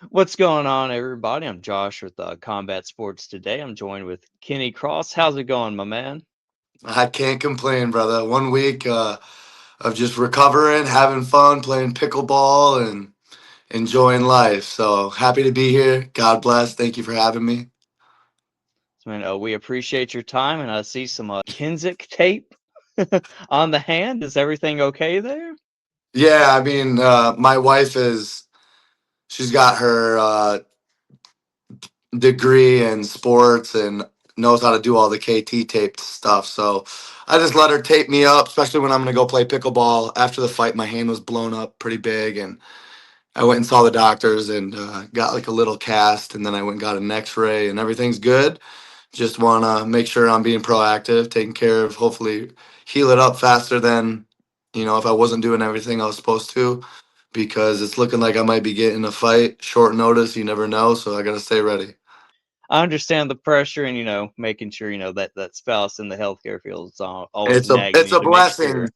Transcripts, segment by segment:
What's going on, everybody? I'm Josh with Combat Sports Today. I'm joined with Kenny Cross. How's it going, my man? I can't complain, brother. 1 week of just recovering, having fun, playing pickleball, and enjoying life. So happy to be here. God bless. Thank you for having me. So, man, we appreciate your time, and I see some Kinzic tape on the hand. Is everything okay there? Yeah, I mean, my wife she's got her degree in sports and knows how to do all the KT taped stuff. So I just let her tape me up, especially when I'm going to go play pickleball. After the fight, my hand was blown up pretty big, and I went and saw the doctors and got like a little cast, and then I went and got an X-ray, and everything's good. Just want to make sure I'm being proactive, taking care of, hopefully heal it up faster than if I wasn't doing everything I was supposed to, because it's looking like I might be getting a fight short notice. You never know, so I got to stay ready. I understand the pressure, and making sure that spouse in the healthcare field is always It's a nagging it's you a to make blessing sure.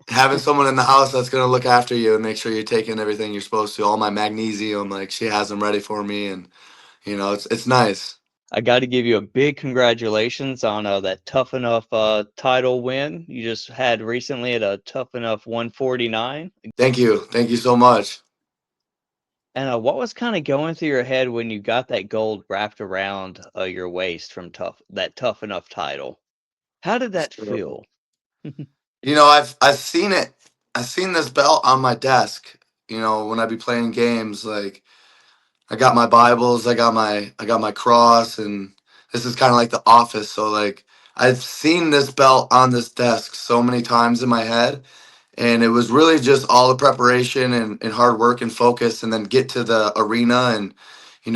having someone in the house that's gonna look after you and make sure you're taking everything you're supposed to. All my magnesium, like she has them ready for me, and it's nice. I got to give you a big congratulations on that Tuff-N-Uff title win you just had recently at a Tuff-N-Uff 149. Thank you so much. And what was kind of going through your head when you got that gold wrapped around your waist from that Tuff-N-Uff title? How did that So, feel? I've seen it. I've seen this belt on my desk. When I be playing games, like I got my Bibles, I got my cross, and this is kind of like the office. So like I've seen this belt on this desk so many times in my head, and it was really just all the preparation and hard work and focus, and then get to the arena. And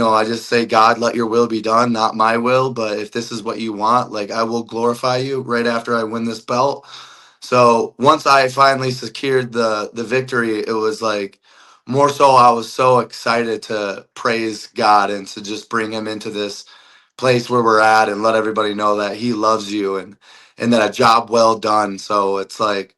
I just say, God, let your will be done, not my will, but if this is what you want, like I will glorify you right after I win this belt. So once I finally secured the victory, it was like more so I was so excited to praise God and to just bring him into this place where we're at and let everybody know that he loves you, and that a job well done. So it's like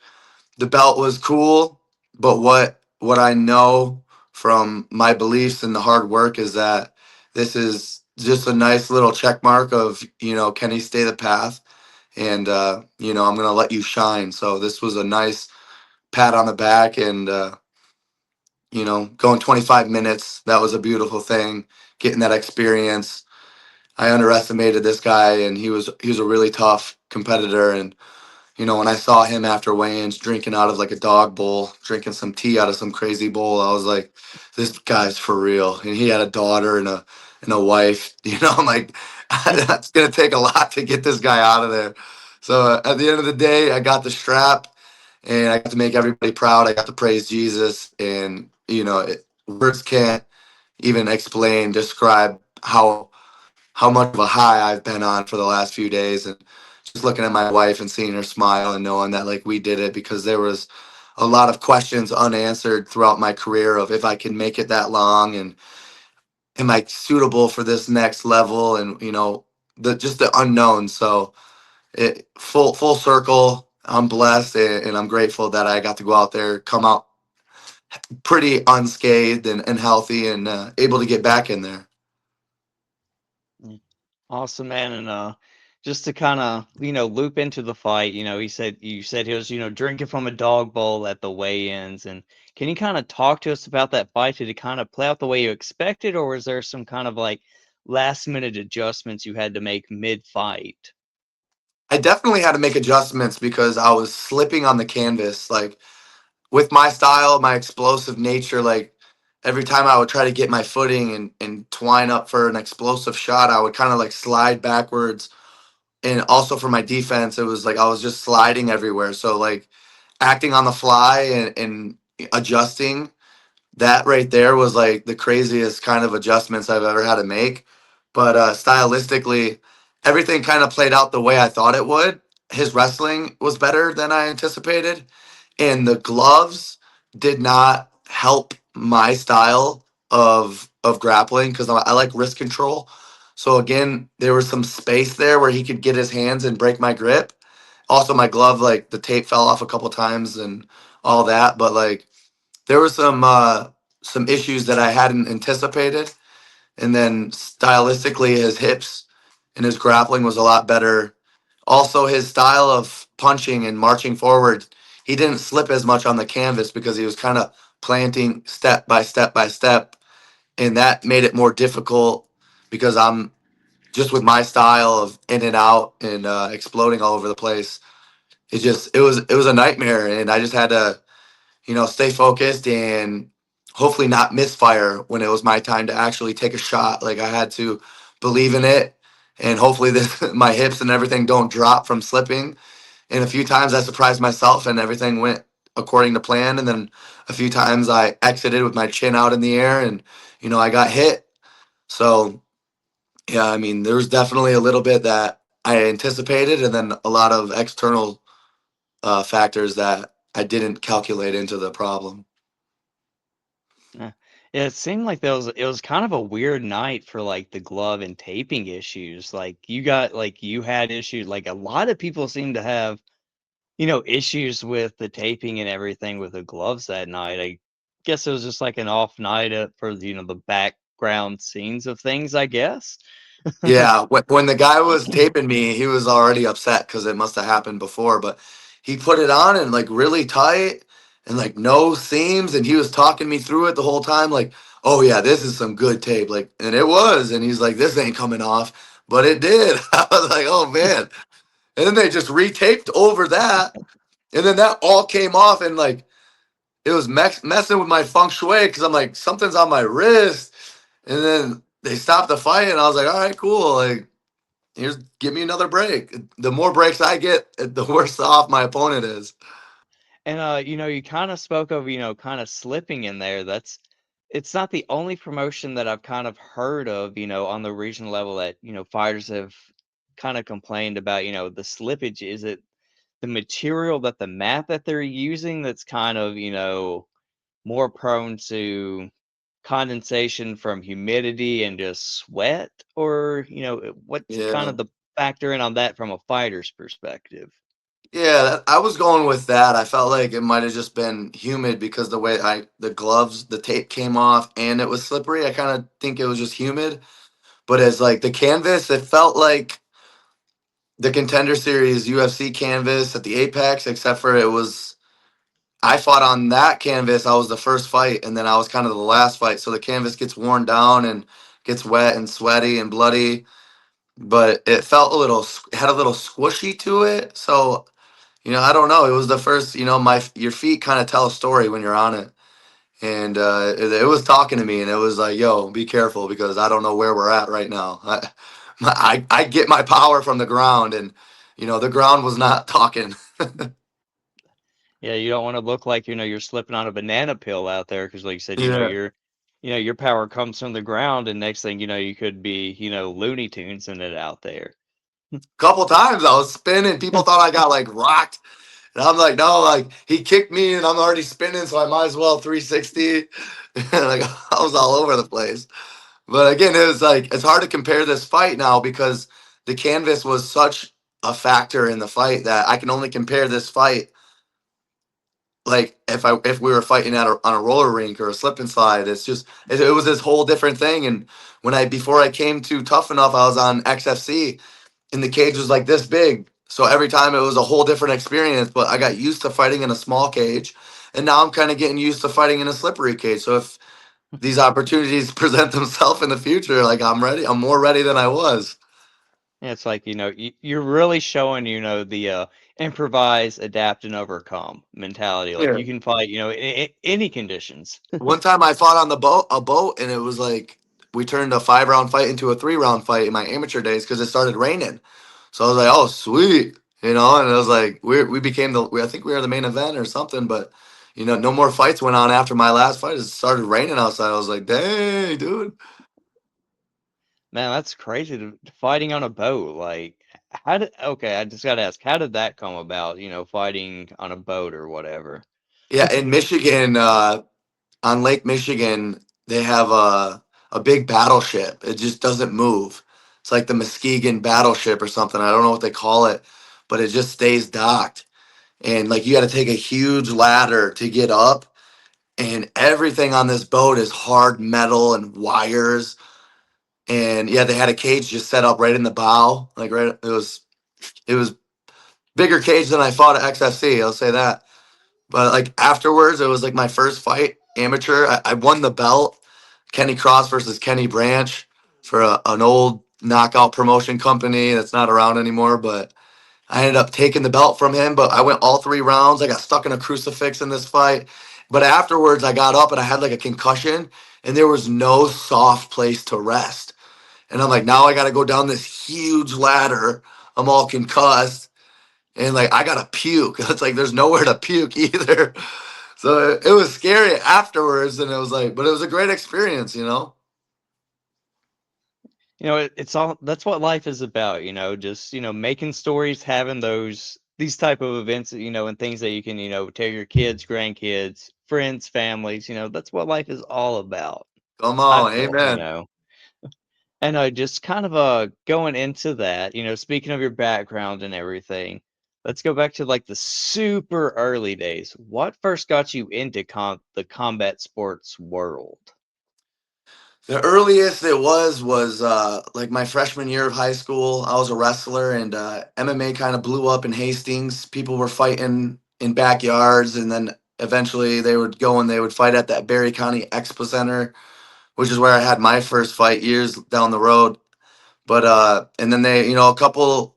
the belt was cool, but what I know from my beliefs and the hard work is that this is just a nice little check mark of, can he stay the path? And I'm gonna let you shine. So this was a nice pat on the back, and going 25 minutes, that was a beautiful thing. Getting that experience. I underestimated this guy, and he was a really tough competitor. And when I saw him after weigh-ins drinking out of like a dog bowl, drinking some tea out of some crazy bowl, I was like, this guy's for real. And he had a daughter and a wife. I'm like, that's gonna take a lot to get this guy out of there. So at the end of the day, I got the strap, and I got to make everybody proud. I got to praise Jesus, and words can't even explain, describe how much of a high I've been on for the last few days. And just looking at my wife and seeing her smile and knowing that like we did it, because there was a lot of questions unanswered throughout my career of if I can make it that long, and am I suitable for this next level, and the unknown. So it full circle. I'm blessed, and I'm grateful that I got to go out there, come out pretty unscathed and healthy, and able to get back in there. Mm. Awesome, man. And just to kind of loop into the fight, you said he was drinking from a dog bowl at the weigh-ins, and can you kind of talk to us about that fight? Did it kind of play out the way you expected, or was there some kind of like last minute adjustments you had to make mid-fight? I definitely had to make adjustments because I was slipping on the canvas. Like with my style, my explosive nature, like every time I would try to get my footing and twine up for an explosive shot, I would kind of like slide backwards. And also for my defense, it was like I was just sliding everywhere. So like acting on the fly and adjusting, that right there was like the craziest kind of adjustments I've ever had to make. But stylistically, everything kind of played out the way I thought it would. His wrestling was better than I anticipated, and the gloves did not help my style of grappling, because I like wrist control. So again, there was some space there where he could get his hands and break my grip. Also, my glove, like the tape fell off a couple times and all that, but like there was some some issues that I hadn't anticipated. And then stylistically, his hips and his grappling was a lot better. Also, his style of punching and marching forward, he didn't slip as much on the canvas because he was kind of planting step by step by step, and that made it more difficult because I'm just with my style of in and out and exploding all over the place. It was a nightmare, and I just had to stay focused and hopefully not misfire when it was my time to actually take a shot. Like I had to believe in it, and hopefully this my hips and everything don't drop from slipping. And a few times I surprised myself and everything went according to plan. And then a few times I exited with my chin out in the air and I got hit. So yeah, I mean there was definitely a little bit that I anticipated, and then a lot of external factors that I didn't calculate into the problem. Yeah. Yeah, it seemed like it was kind of a weird night for like the glove and taping issues. Like you had issues. Like a lot of people seem to have, issues with the taping and everything with the gloves that night. I guess it was just like an off night for the background scenes of things, I guess. Yeah, when the guy was taping me, he was already upset because it must have happened before. But he put it on and like really tight and like no seams, and he was talking me through it the whole time. Like, oh yeah, this is some good tape. Like, and it was. And he's like, this ain't coming off, but it did. I was like, oh man. And then they just retaped over that, and then that all came off, and like it was messing with my feng shui because I'm like something's on my wrist, and then they stopped the fight, and I was like, all right, cool, like here's give me another break. The more breaks I get, the worse off my opponent is. And you kind of spoke of, kind of slipping in there. It's not the only promotion that I've kind of heard of, on the regional level that, fighters have kind of complained about, the slippage. Is it the material that the mat that they're using that's kind of, more prone to condensation from humidity and just sweat? Or, what's kind Yeah. of the factor in on that from a fighter's perspective? Yeah, I was going with that. I felt like it might have just been humid because the way the gloves, the tape came off and it was slippery. I kind of think it was just humid. But as like the canvas, it felt like the Contender Series UFC canvas at the Apex, except for it was I fought on that canvas. I was the first fight, and then I was kind of the last fight. So the canvas gets worn down and gets wet and sweaty and bloody. But it felt had a little squishy to it. So I don't know. It was the first. My your feet kind of tell a story when you're on it, and it was talking to me, and it was like, "Yo, be careful because I don't know where we're at right now." I get my power from the ground, and the ground was not talking. Yeah, you don't wanna look like, you're slipping on a banana peel out there because, like you said, Yeah. your power comes from the ground, and next thing you know, you could be, Looney Tunes in it out there. Couple times I was spinning. People thought I got like rocked. And I'm like, no, like he kicked me and I'm already spinning, so I might as well 360. Like I was all over the place. But again, it was like it's hard to compare this fight now because the canvas was such a factor in the fight that I can only compare this fight like if we were fighting on a roller rink or a slip and slide. It's just it was this whole different thing. And when I before I came to Tuff-N-Uff, I was on XFC and the cage was like this big. So every time it was a whole different experience, but I got used to fighting in a small cage, and now I'm kind of getting used to fighting in a slippery cage. So if these opportunities present themselves in the future, like I'm ready. I'm more ready than I was. Yeah, it's like, you're really showing, the, improvise, adapt, and overcome mentality. Like, Yeah. you can fight, in any conditions. One time I fought on a boat, and it was like we turned a 5 round fight into a 3 round fight in my amateur days because it started raining. So I was like, oh sweet, and it was like we became I think we were the main event or something, but no more fights went on after my last fight. It started raining outside. I was like, dang, dude. Man, that's crazy fighting on a boat. Like, how did okay, I just gotta ask, how did that come about, fighting on a boat or whatever? Yeah, in Michigan, on Lake Michigan, they have a big battleship. It just doesn't move. It's like the Muskegon battleship or something. I don't know what they call it, but it just stays docked. And like you got to take a huge ladder to get up, and everything on this boat is hard metal and wires. And yeah, they had a cage just set up right in the bow, like right. It was bigger cage than I fought at XFC. I'll say that. But like afterwards, it was like my first fight, amateur. I won the belt, Kenny Cross versus Kenny Branch, for an old knockout promotion company that's not around anymore. But I ended up taking the belt from him. But I went all 3 rounds. I got stuck in a crucifix in this fight. But afterwards, I got up and I had like a concussion, and there was no soft place to rest. And I'm like, now I got to go down this huge ladder. I'm all concussed, and like I gotta puke. It's like there's nowhere to puke either. So it was scary afterwards, and it was like, but it was a great experience, you know. It's all that's what life is about, just, making stories, having these type of events, and things that you can, tell your kids, grandkids, friends, families, that's what life is all about. Come I on, feel, amen. And just kind of going into that, speaking of your background and everything, let's go back to like the super early days. What first got you into the combat sports world? The earliest it was like my freshman year of high school. I was a wrestler, and MMA kind of blew up in Hastings. People were fighting in backyards, and then eventually they would go and they would fight at that Berry County Expo Center, which is where I had my first fight years down the road. But and then they, a couple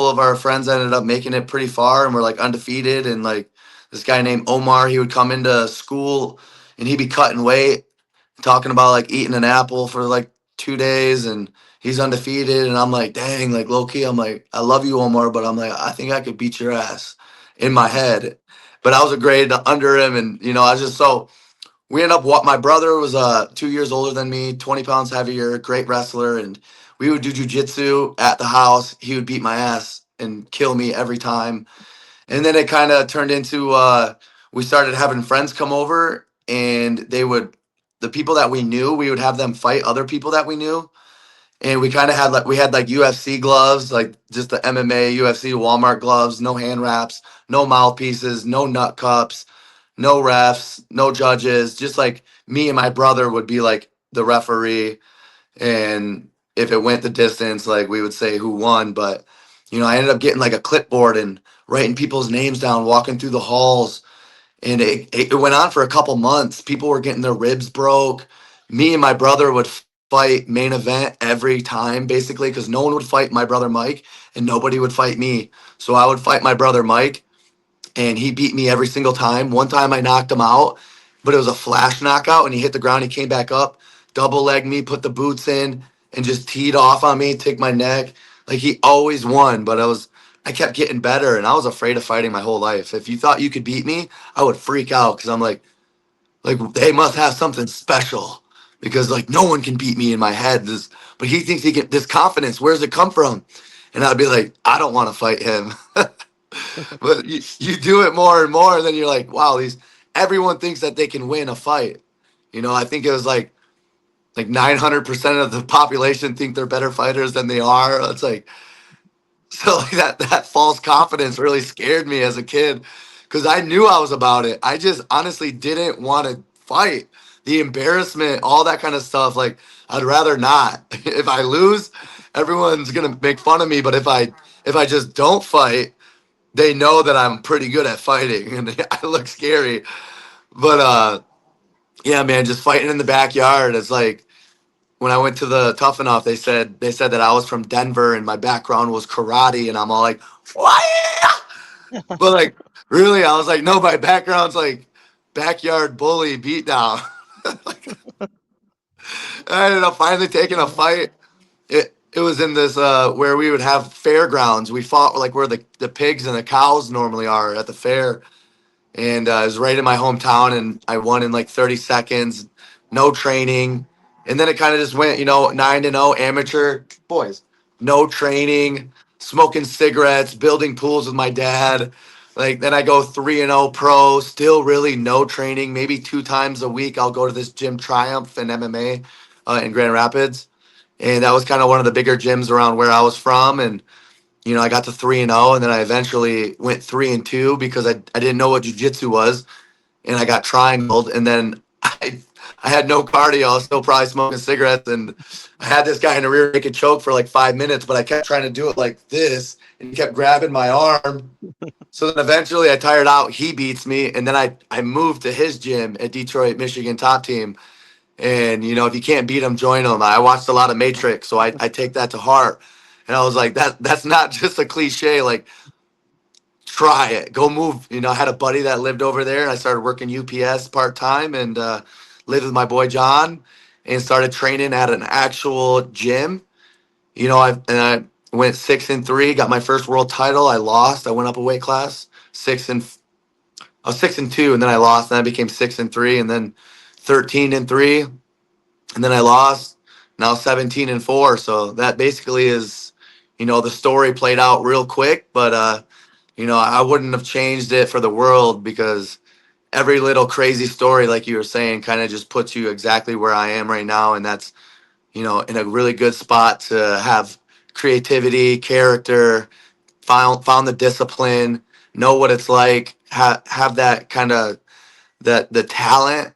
of our friends ended up making it pretty far, and we're like undefeated. And like this guy named Omar, he would come into school and he'd be cutting weight, talking about like eating an apple for like 2 days, and he's undefeated. And I'm like, dang, like low key, I'm like, I love you, Omar, but I'm like, I think I could beat your ass in my head. But I was a grade under him, and I was just so we ended up what my brother was 2 years older than me, 20 pounds heavier, great wrestler, and we would do jujitsu at the house. He would beat my ass and kill me every time. And then it kind of turned into we started having friends come over, and the people that we knew, we would have them fight other people that we knew. And we kind of had like we had like UFC gloves, like just the MMA UFC Walmart gloves, no hand wraps, no mouthpieces, no nut cups, no refs, no judges. Just like me and my brother would be like the referee, and if it went the distance, like we would say who won. But I ended up getting like a clipboard and writing people's names down, walking through the halls, and it went on for a couple months. People were getting their ribs broke. Me and my brother would fight main event every time, basically, because no one would fight my brother Mike, and nobody would fight me. So I would fight my brother Mike, and he beat me every single time. One time I knocked him out, but it was a flash knockout, and he hit the ground. He came back up, double legged me, put the boots in, and just teed off on me, take my neck. Like he always won, but I kept getting better, and I was afraid of fighting my whole life. If you thought you could beat me, I would freak out because I'm like they must have something special because like no one can beat me in my head. But he thinks he can. This confidence, where's it come from? And I'd be like, I don't want to fight him. But you do it more and more, and then you're like, wow, these everyone thinks that they can win a fight. I think it was like 900% of the population think they're better fighters than they are. It's like so like that false confidence really scared me as a kid because I knew I was about it. I just honestly didn't want to fight. The embarrassment, all that kind of stuff. Like I'd rather not. If I lose, everyone's gonna make fun of me. But if I just don't fight, they know that I'm pretty good at fighting and I look scary. But yeah, man, just fighting in the backyard. It's like when I went to the Tuff-N-Uff, they said that I was from Denver and my background was karate, and I'm all like, what? But like, really, I was like, no, my background's like backyard bully beatdown. I ended up finally taking a fight. It was in this where we would have fairgrounds. We fought like where the pigs and the cows normally are at the fair, and it was right in my hometown, and I won in like 30 seconds, no training. And then it kind of just went, 9-0 amateur boys, no training, smoking cigarettes, building pools with my dad. Like then I go 3-0 pro, still really no training, maybe 2 times a week I'll go to this gym Triumph in MMA in Grand Rapids, and that was kind of one of the bigger gyms around where I was from. And I got to 3-0, and then I eventually went 3-2 because I didn't know what jujitsu was. and I got triangled, and then I had no cardio. I was still probably smoking cigarettes, and I had this guy in the rear naked choke for like 5 minutes, but I kept trying to do it like this, and he kept grabbing my arm. So then eventually I tired out. He beats me, and then I moved to his gym at Detroit, Michigan, top team. And if you can't beat him, join him. I watched a lot of Matrix, so I take that to heart. And I was like, that's not just a cliche. Like, try it, go move. I had a buddy that lived over there, and I started working UPS part time, and lived with my boy John, and started training at an actual gym. I went 6-3, got my first world title. I lost. I went up a weight class, I was 6-2, and then I lost. And I became 6-3, and then 13-3, and then I lost. Now 17-4. So that basically is, the story played out real quick, but I wouldn't have changed it for the world, because every little crazy story, like you were saying, kind of just puts you exactly where I am right now. And that's, in a really good spot to have creativity, character, found the discipline, know what it's like, have that kind of the talent.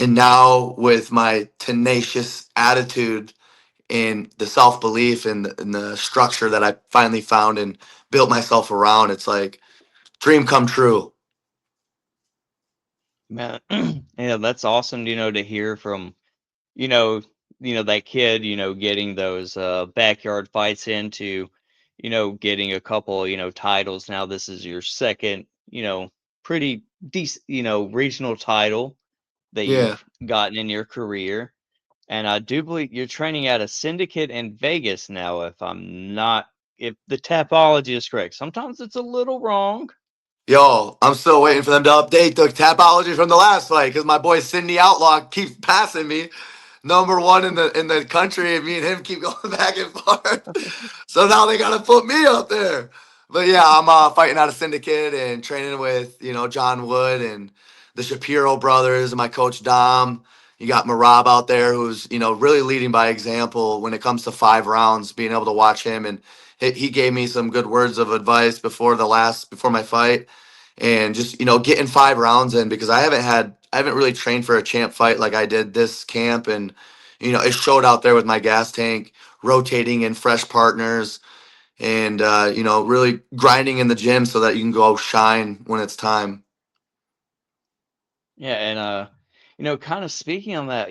And now with my tenacious attitude and the self belief and the structure that I finally found and built myself around, it's like dream come true. Man, yeah, that's awesome, to hear from, you know, that kid, getting those backyard fights into, getting a couple, titles. Now this is your second, pretty decent, regional title that Yeah. you've gotten in your career. And I do believe you're training at a syndicate in Vegas now, if the topology is correct. Sometimes it's a little wrong. Yo, I'm still waiting for them to update the tapology from the last fight, because my boy Sydney Outlaw keeps passing me. Number one in the country, and me and him keep going back and forth. So now they gotta put me up there. But yeah, I'm fighting out of Syndicate and training with John Wood and the Shapiro brothers and my coach Dom. You got Marab out there, who's really leading by example when it comes to 5 rounds. Being able to watch him, and he gave me some good words of advice before my fight, and just getting 5 rounds in, because I haven't really trained for a champ fight like I did this camp. And it showed out there with my gas tank, rotating in fresh partners, and really grinding in the gym so that you can go shine when it's time. Yeah, and kind of speaking on that,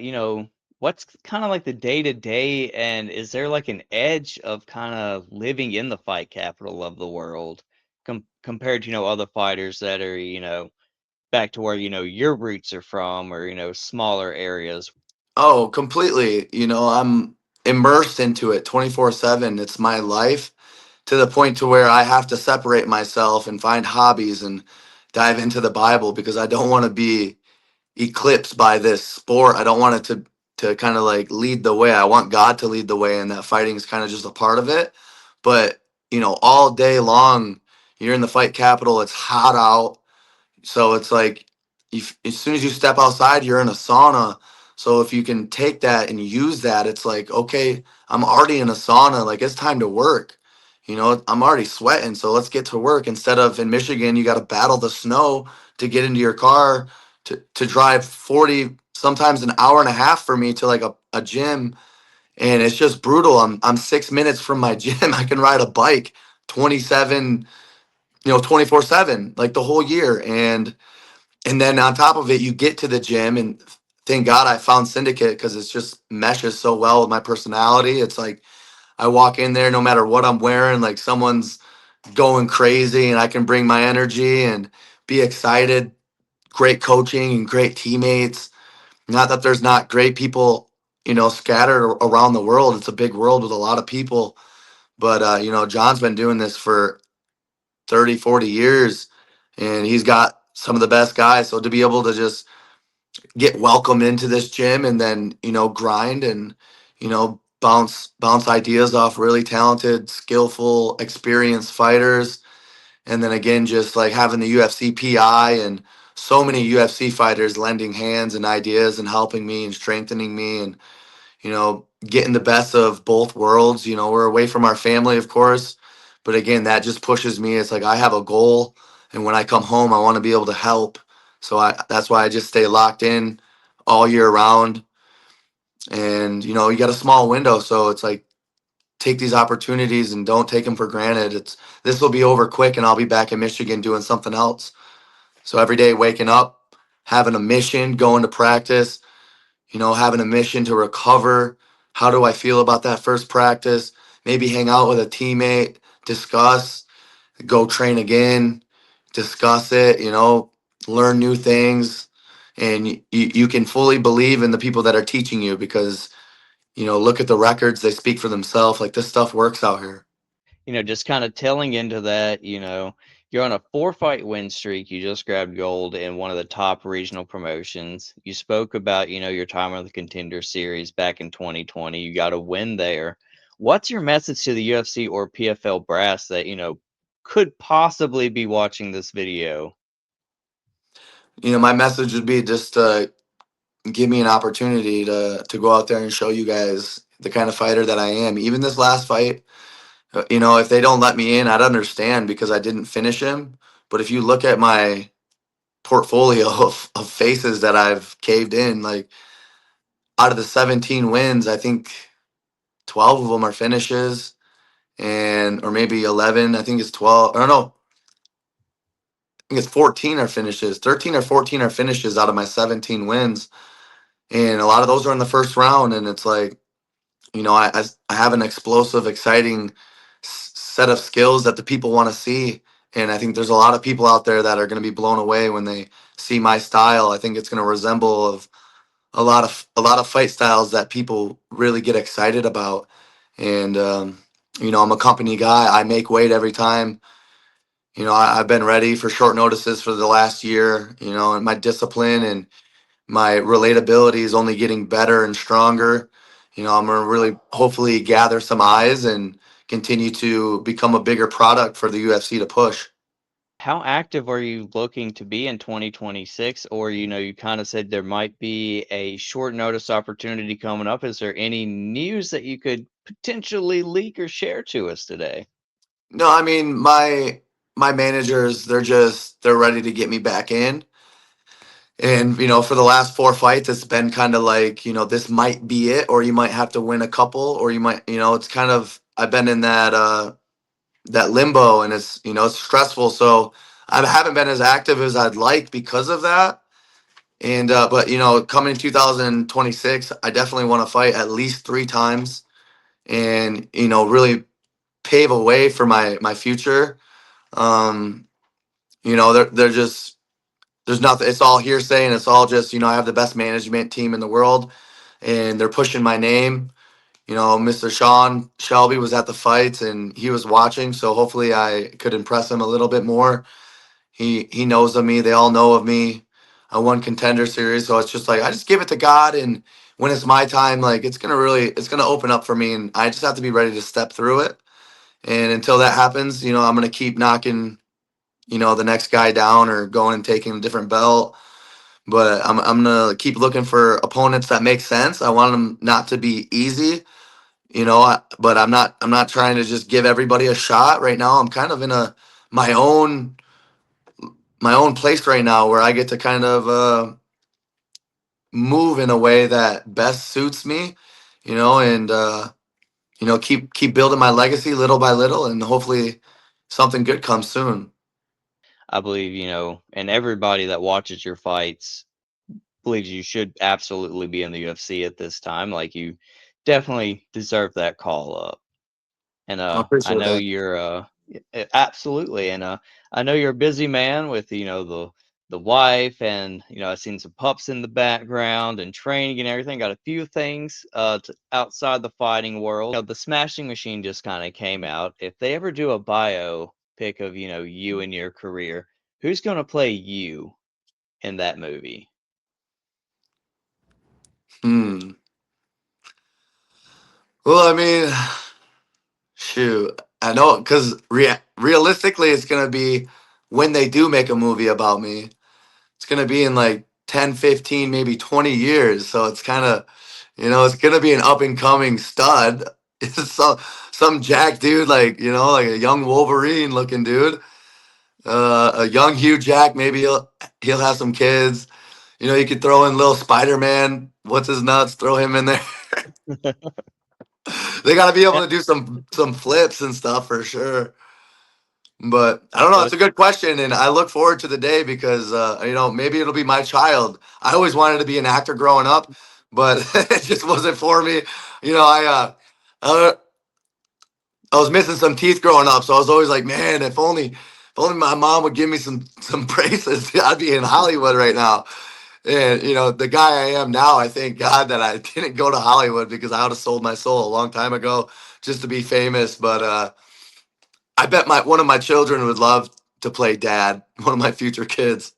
what's kind of like the day to day, and is there like an edge of kind of living in the fight capital of the world compared to, other fighters that are, back to where, your roots are from, or, smaller areas? Oh, completely. I'm immersed into it 24/7. It's my life, to the point to where I have to separate myself and find hobbies and dive into the Bible, because I don't want to be eclipsed by this sport. I don't want it to kind of like lead the way. I want God to lead the way, and that fighting is kind of just a part of it. But all day long, you're in the fight capital. It's hot out, so it's like, as soon as you step outside, you're in a sauna. So if you can take that and use that, it's like, okay, I'm already in a sauna. Like, it's time to work. I'm already sweating. So let's get to work. Instead of in Michigan, you got to battle the snow to get into your car, to drive 40, sometimes an hour and a half for me to like a gym. And it's just brutal. I'm 6 minutes from my gym. I can ride a bike 27, 24/7, like the whole year. And then on top of it, you get to the gym, and thank God I found Syndicate, because it's just meshes so well with my personality. It's like I walk in there, no matter what I'm wearing, like someone's going crazy, and I can bring my energy and be excited. Great coaching and great teammates. Not that there's not great people, scattered around the world. It's a big world with a lot of people. But, John's been doing this for 30, 40 years, and he's got some of the best guys. So to be able to just get welcomed into this gym, and then grind and bounce ideas off really talented, skillful, experienced fighters, and then again just like having the UFC PI and so many UFC fighters lending hands and ideas and helping me and strengthening me, and getting the best of both worlds. We're away from our family, of course, but again, that just pushes me. It's like I have a goal, and when I come home, I want to be able to help. So that's why I just stay locked in all year round. And you got a small window, so it's like take these opportunities and don't take them for granted. It's This will be over quick, and I'll be back in Michigan doing something else. So every day waking up, having a mission, going to practice, having a mission to recover. How do I feel about that first practice? Maybe hang out with a teammate, discuss, go train again, discuss it, learn new things. And you can fully believe in the people that are teaching you because, look at the records, they speak for themselves. Like, this stuff works out here. Just kind of telling into that, you're on a 4-fight win streak. You just grabbed gold in one of the top regional promotions. You spoke about, your time on the Contender Series back in 2020. You got a win there. What's your message to the UFC or PFL brass that, could possibly be watching this video? My message would be just give me an opportunity to go out there and show you guys the kind of fighter that I am. Even this last fight, if they don't let me in, I'd understand because I didn't finish him. But if you look at my portfolio of faces that I've caved in, like out of the 17 wins, I think 12 of them are finishes, and or maybe 11. I think it's 12. Or no, I think it's 14 are finishes. 13 or 14 are finishes out of my 17 wins, and a lot of those are in the first round. And it's like, I have an explosive, exciting set of skills that the people want to see. And I think there's a lot of people out there that are going to be blown away when they see my style. I think it's going to resemble of a lot of fight styles that people really get excited about. And I'm a company guy. I make weight every time. I've been ready for short notices for the last year. And my discipline and my relatability is only getting better and stronger. I'm gonna really hopefully gather some eyes and continue to become a bigger product for the UFC to push. How active are you looking to be in 2026? Or, you kind of said there might be a short notice opportunity coming up. Is there any news that you could potentially leak or share to us today? No, I mean my managers, they're ready to get me back in. And for the last 4 fights, it's been kind of like, this might be it, or you might have to win a couple, or you might, it's kind of I've been in that limbo, and it's stressful. So I haven't been as active as I'd like because of that. And but coming in 2026, I definitely want to fight at least 3 times, and really pave a way for my future. Um, they're just there's nothing. It's all hearsay, and it's all just I have the best management team in the world, and they're pushing my name. Mr. Sean Shelby was at the fights, and he was watching, so hopefully I could impress him a little bit more. He knows of me. They all know of me. I won Contender Series, so it's just like I just give it to God, and when it's my time, like it's gonna open up for me, and I just have to be ready to step through it. And until that happens, I'm gonna keep knocking, the next guy down or going and taking a different belt. But I'm gonna keep looking for opponents that make sense. I want them not to be easy, but I'm not trying to just give everybody a shot right now. I'm kind of in a my own my own place right now where I get to kind of move in a way that best suits me, and keep building my legacy little by little, and hopefully something good comes soon. I believe, and everybody that watches your fights believes you should absolutely be in the UFC at this time. Like, you definitely deserve that call up. And I I appreciate know that. you're absolutely, and I know you're a busy man with the wife, and I've seen some pups in the background and training and everything. Got a few things outside the fighting world. The Smashing Machine just kind of came out. If they ever do a bio pic of you and your career, who's going to play you in that movie? Hmm. Well, I mean, shoot, I know because realistically, it's gonna be when they do make a movie about me. It's gonna be in like 10, 15, maybe 20 years. So it's kind of, it's gonna be an up and coming stud. It's some jack dude, like like a young Wolverine looking dude. A young Hugh Jack, maybe he'll have some kids. You know, you could throw in little Spider Man. What's his nuts? Throw him in there. They got to be able And to do some flips and stuff for sure. But I don't know. so It's a good question, and I look forward to the day because you know, maybe it'll be my child. I always wanted to be an actor growing up, but it just wasn't for me. You know, uh, I was missing some teeth growing up, so I was always like, man, if only my mom would give me some braces, I'd be in Hollywood right now. And you know, the guy I am now, I thank God that I didn't go to Hollywood because I would have sold my soul a long time ago just to be famous. But I bet my one of my children would love to play dad, one of my future kids.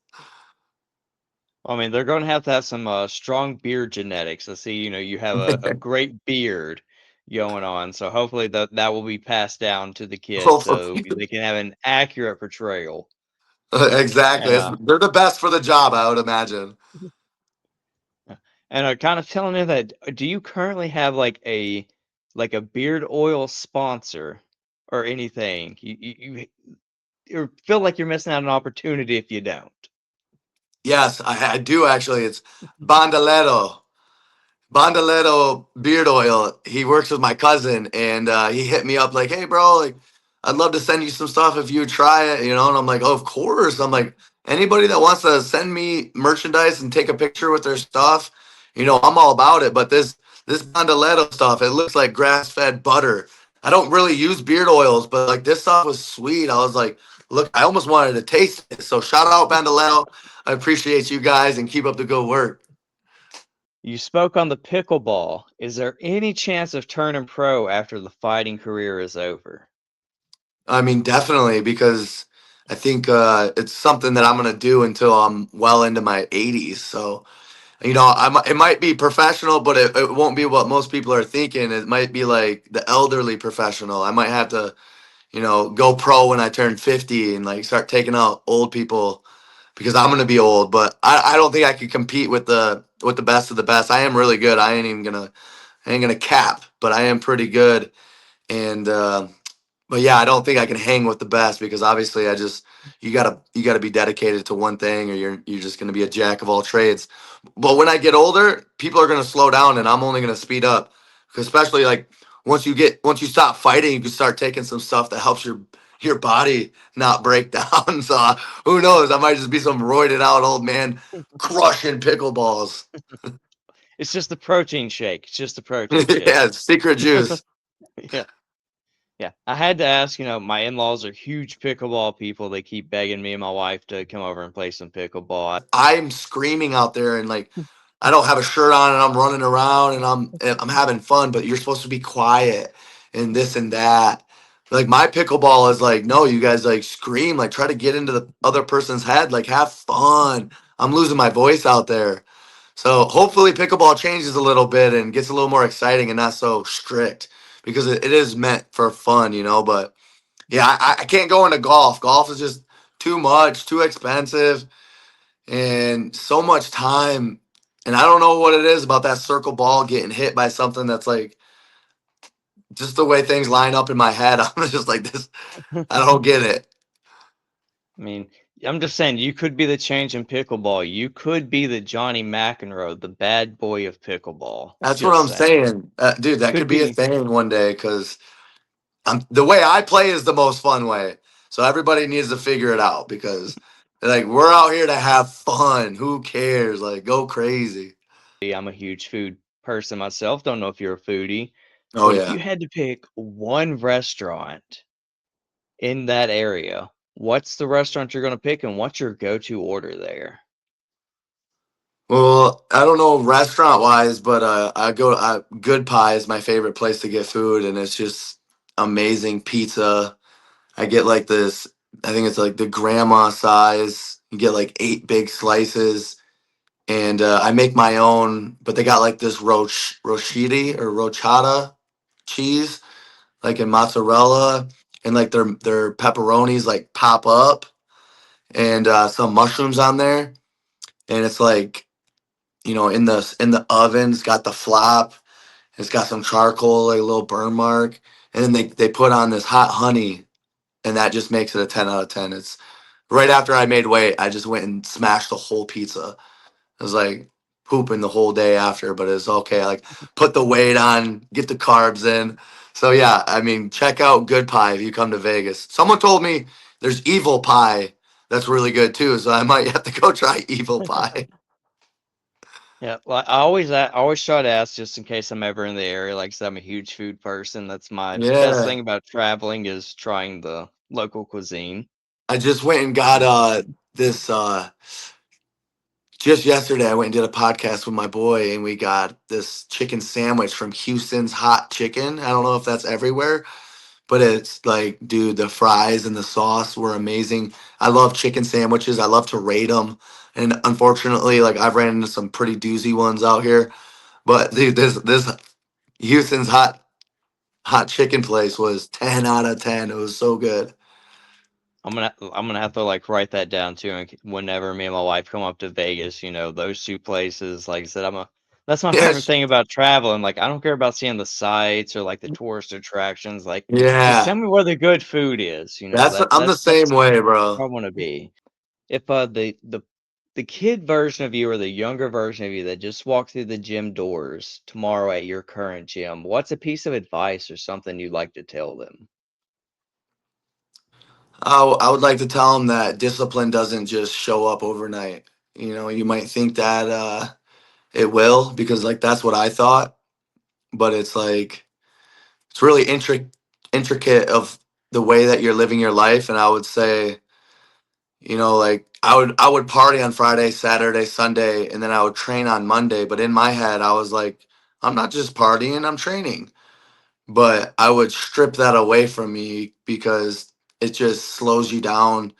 I mean, they're going to have some strong beard genetics. I see, you have a great beard going on, so hopefully that will be passed down to the kids so Hopefully. they can have an accurate portrayal. Exactly. And They're the best for the job, I would imagine. kind of telling me that do you currently have like a beard oil sponsor or anything? You feel like you're missing out on an opportunity if you don't. Yes, I do actually. It's Bandolero. Bandolero beard oil. He works with my cousin, and he hit me up like, "Hey, bro, like, I'd love to send you some stuff if you would try it, you know." And I'm like, "Oh, of course." I'm like, anybody that wants to send me merchandise and take a picture with their stuff, you know, I'm all about it. But this Bandolero stuff, it looks like grass fed butter. I don't really use beard oils, but like this stuff was sweet. I was like, look, I almost wanted to taste it. So shout out Bandolero. I appreciate you guys and keep up the good work. You spoke on the pickleball. Is there any chance of turning pro after the fighting career is over? I mean, definitely, because I think it's something that I'm gonna do until I'm well into my 80s. So, you know, it might be professional, but it won't be what most people are thinking. It might be like the elderly professional. I might have to, you know, go pro when I turn 50 and like start taking out old people because I'm gonna be old. But I don't think I could compete with the best of the best. I am really good. I ain't gonna cap, but I am pretty good. And but yeah, I don't think I can hang with the best because obviously I just you gotta be dedicated to one thing or you're just gonna be a jack of all trades. But when I get older, people are gonna slow down and I'm only gonna speed up. 'Cause especially like once you stop fighting, you can start taking some stuff that helps your body not break down. So who knows? I might just be some roided out old man crushing pickleballs. It's just the protein shake. It's just the protein shake. Yeah, secret juice. Yeah. Yeah. I had to ask, my in-laws are huge pickleball people. They keep begging me and my wife to come over and play some pickleball. I'm screaming out there and like I don't have a shirt on and I'm running around and I'm having fun, but you're supposed to be quiet and this and that. Like my pickleball is like, no, you guys like scream, like try to get into the other person's head, like have fun. I'm losing my voice out there. So hopefully pickleball changes a little bit and gets a little more exciting and not so strict because it is meant for fun, you know. But yeah, I can't go into golf. Golf is just too much, too expensive and so much time. And I don't know what it is about that circle ball getting hit by something that's like just the way things line up in my head. I'm just like this. I don't get it. I mean, I'm just saying you could be the change in pickleball. You could be the Johnny McEnroe, the bad boy of pickleball. That's what Just I'm saying. saying, dude. That Could could be a be. thing one day because the way I play is the most fun way. So everybody needs to figure it out because like we're out here to have fun. Who cares? Like go crazy. I'm a huge food person myself. Don't know if you're a foodie, Oh but if yeah. you had to pick one restaurant in that area, what's the restaurant you're going to pick and what's your go-to order there? Well, I don't know restaurant wise, but I go Good Pie is my favorite place to get food, and it's just amazing pizza. I get like this. I think it's like the grandma size. You get like 8 big slices, and I make my own. But they got like this rochiti or rochata cheese, like in mozzarella, and like their pepperonis like pop up, and some mushrooms on there, and it's like in the oven. It's got the flap. It's got some charcoal, like a little burn mark, and then they put on this hot honey, and that just makes it a 10 out of 10. right after I made weight, I just went and smashed the whole pizza. I was like pooping the whole day after, but it's okay. Like put the weight on, get the carbs in. So yeah, I mean, check out Good Pie if you come to Vegas. Someone told me there's Evil Pie that's really good too, so I might have to go try Evil Pie. Yeah, like I always try to ask just in case I'm ever in the area. Like I said, I'm a huge food person. That's my best Yeah, thing about traveling is trying the local cuisine. I just went and got this just yesterday. I went and did a podcast with my boy, and we got this chicken sandwich from Houston's Hot Chicken. I don't know if that's everywhere, but it's like, dude, the fries and the sauce were amazing. I love chicken sandwiches. I love to rate them, and unfortunately, like I've ran into some pretty doozy ones out here. But dude, this Houston's hot chicken place was 10 out of 10. It was so good. I'm gonna have to like write that down too. And whenever me and my wife come up to Vegas, those two places. Like I said, that's my Yeah, favorite thing about traveling. Like I don't care about seeing the sights or like the tourist attractions. Like just tell yeah. me where the good food is. I'm the same That's way, bro. where I want to be. If the kid version of you or the younger version of you that just walked through the gym doors tomorrow at your current gym, what's a piece of advice or something you'd like to tell them? I would like to tell them that discipline doesn't just show up overnight. You might think that it will because like that's what I thought, but it's like it's really intricate of the way that you're living your life. And I would say, like I would party on Friday, Saturday, Sunday, and then I would train on Monday. But in my head, I was like, I'm not just partying, I'm training. But I would strip that away from me because it just slows you down,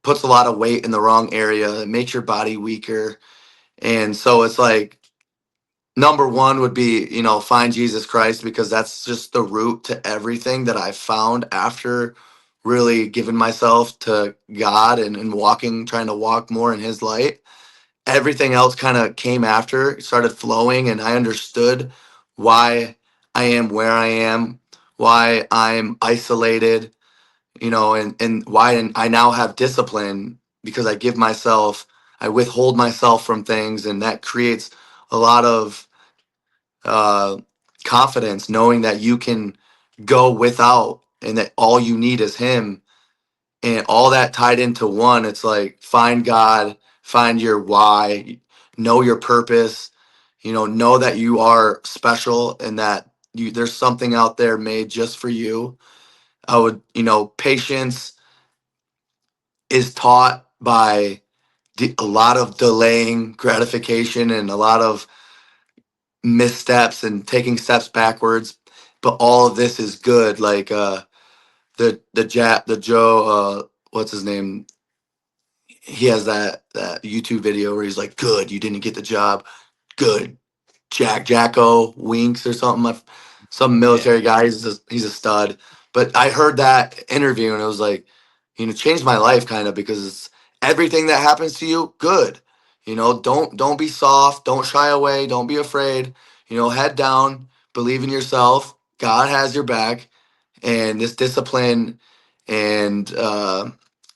puts a lot of weight in the wrong area, it makes your body weaker. And so it's like number one would be, find Jesus Christ because that's just the root to everything that I found after really giving myself to God and walking, trying to walk more in his light. Everything else kind of came after, it started flowing, and I understood why I am where I am, why I'm isolated, and why I now have discipline because I withhold myself from things, and that creates a lot of uh, confidence, knowing that you can go without and that all you need is Him, and all that tied into one. It's like find God, find your why, know your purpose, know that you are special and that there's something out there made just for you. Patience is taught by a lot of delaying gratification and a lot of missteps and taking steps backwards, but all of this is good. Like the Joe, what's his name, he has that YouTube video where he's like, good, you didn't get the job, good, Jacko Winks or something. Some Yeah. military guy. He's a stud. But I heard that interview and it was like, changed my life kind of because it's everything that happens to you, good. Don't be soft. Don't shy away. Don't be afraid. Head down. Believe in yourself. God has your back, and this discipline and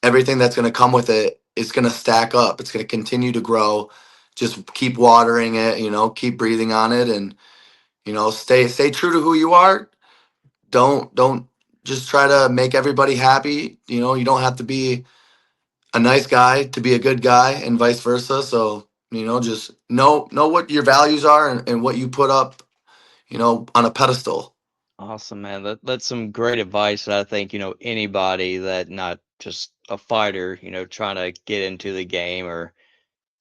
everything that's going to come with it is going to stack up. It's going to continue to grow. Just keep watering it. Keep breathing on it, and stay true to who you are. Don't just try to make everybody happy. You don't have to be a nice guy to be a good guy, and vice versa. So just know what your values are and what you put up, on a pedestal. Awesome, man. That's some great advice that I think, anybody that not just a fighter, trying to get into the game or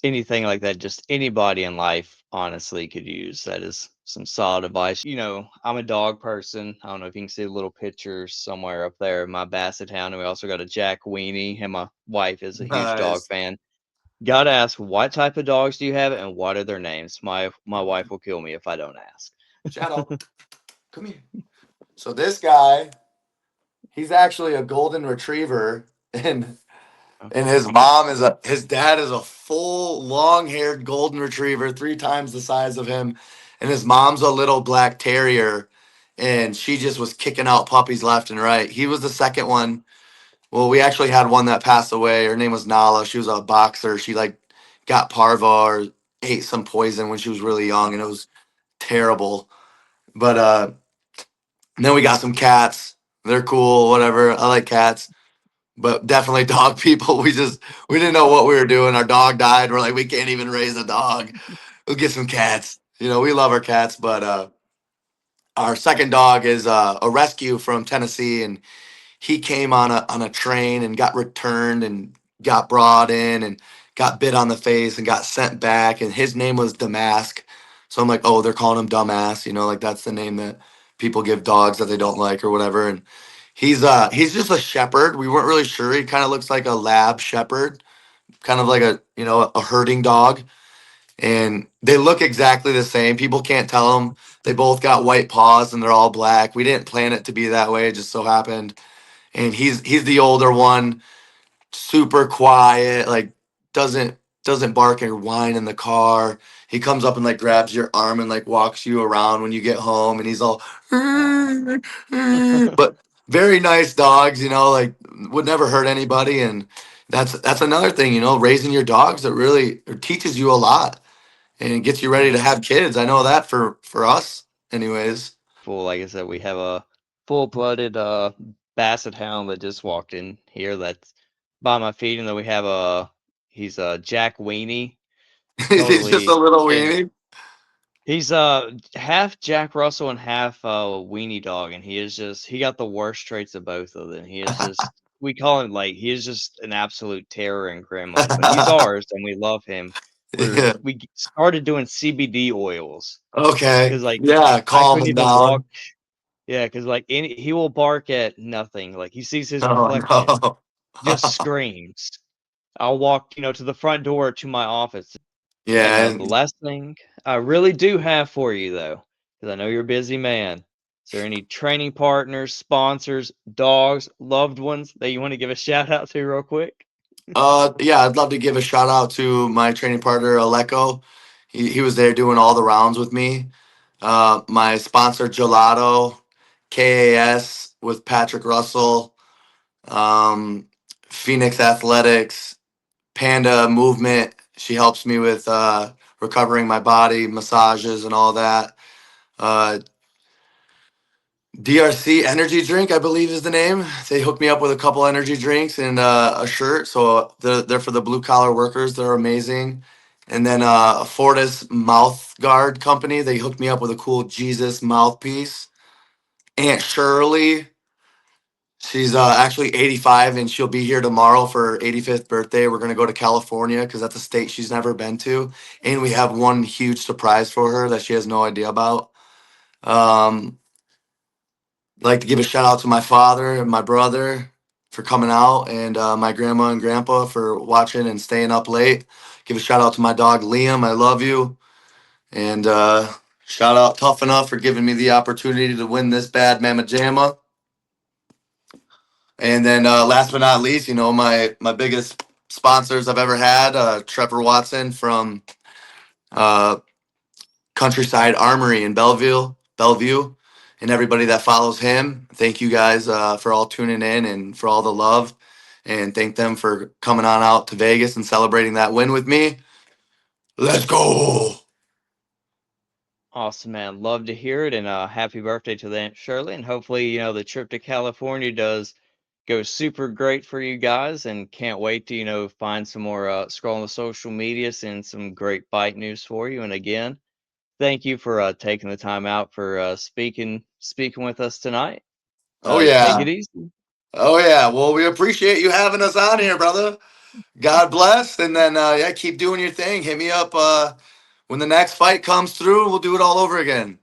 anything like that, just anybody in life honestly could use. That is some solid advice. I'm a dog person. I don't know if you can see a little picture somewhere up there of my basset hound. And we also got a Jack Weenie, and my wife is a huge dog Nice. fan. Gotta ask, what type of dogs do you have and what are their names? My wife will kill me if I don't ask. Shadow, come here. So this guy, he's actually a golden retriever, and his dad is a full long-haired golden retriever, 3 times the size of him, and his mom's a little black terrier, and she just was kicking out puppies left and right. He was the second one Well, we actually had one that passed away. Her name was Nala. She was a boxer. She like got parva or ate some poison when she was really young, and it was terrible. But and then we got some cats. They're cool, whatever. I like cats, but definitely dog people. We didn't know what we were doing. Our dog died. We're like, we can't even raise a dog. We'll get some cats. We love our cats, but our second dog is a rescue from Tennessee, and he came on a train and got returned and got brought in and got bit on the face and got sent back, and his name was Damask. So I'm like, oh, they're calling him dumbass, like that's the name that people give dogs that they don't like or whatever. And he's just a shepherd. We weren't really sure. He kind of looks like a lab shepherd, kind of like a herding dog. And they look exactly the same. People can't tell them. They both got white paws and they're all black. We didn't plan it to be that way. It just so happened. And he's the older one, super quiet, like doesn't bark or whine in the car. He comes up and like grabs your arm and like walks you around when you get home, and he's all Aw. but very nice dogs, like would never hurt anybody. And that's another thing, raising your dogs, that really teaches you a lot and it gets you ready to Yeah. have kids. I know that for us anyways. Full, like I said, we have a full-blooded basset hound that just walked in here that's by my feet, and then we have he's a Jack Weenie, He's just a totally, little and weenie. he's half Jack Russell and half Weenie dog, and he got the worst traits of both of them. He is just we call him like he is just an absolute terror in grandma, but he's ours and we love him. Yeah. We started doing CBD oils Okay. because like Yeah. I Calm couldn't him even walk. down. Yeah, because like he will bark at nothing. Like he sees his Oh reflection, no. just screams. I'll walk, to the front door to my office. And Yeah. the last thing I really do have for you though, because I know you're a busy man. Is there any training partners, sponsors, dogs, loved ones that you want to give a shout out to real quick? Yeah, I'd love to give a shout out to my training partner Aleko. He was there doing all the rounds with me. My sponsor Gelato, KAS with Patrick Russell, um, Phoenix Athletics, Panda Movement. She helps me with recovering my body, massages, and all that. Uh, DRC Energy Drink, I believe is the name. They hooked me up with a couple energy drinks and a shirt. So they're for the blue collar workers. They're amazing. And then Fortis Mouth Guard Company, they hooked me up with a cool Jesus mouthpiece. Aunt Shirley, she's actually 85 and she'll be here tomorrow for her 85th birthday. We're going to go to California because that's a state she's never been to. And we have one huge surprise for her that she has no idea about. Um, like to give a shout out to my father and my brother for coming out, and my grandma and grandpa for watching and staying up late. Give a shout out to my dog Liam. I love you. And shout out Tuff-N-Uff for giving me the opportunity to win this bad mamma jamma. And then last but not least, my biggest sponsors I've ever had, Trevor Watson from uh, Countryside Armory in Bellevue, and everybody that follows him. Thank you guys for all tuning in and for all the love, and thank them for coming on out to Vegas and celebrating that win with me. Let's go. Awesome, man. Love to hear it, and happy birthday to Aunt Shirley. And hopefully, the trip to California does go super great for you guys. And can't wait to, find some more scroll on the social medias and some great bike news for you. And again, thank you for taking the time out for speaking with us tonight. Oh Take yeah. it easy. Oh yeah. Well, we appreciate you having us on here, brother. God bless, and then yeah, keep doing your thing. Hit me up when the next fight comes through. We'll do it all over again.